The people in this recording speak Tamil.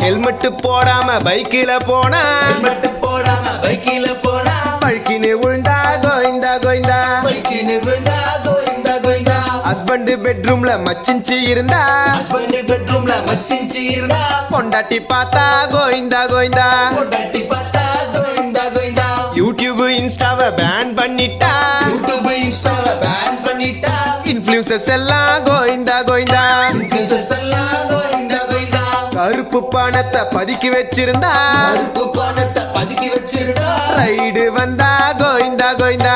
ஹெல்மெட் போடாம பைக்கில போனா பழுக்கின்னு விழுந்தா கோயிந்தா கோயிந்தா ஹஸ்பண்ட் பெட்ரூம்ல மச்சிஞ்சி இருந்தா பொண்டாட்டி பார்த்தா கோயிந்தா கோயிந்தா யூடியூப் இன்ஸ்டாவை பேன் பண்ணிட்டா இன்ஃப்ளூயன்சர்ஸ் எல்லாம் கோயிந்தா கோயிந்தா கருப்பு பணத்தை பதுக்கி வச்சிருந்தா ரைடு வந்தா கோயிந்தா கோயிந்தா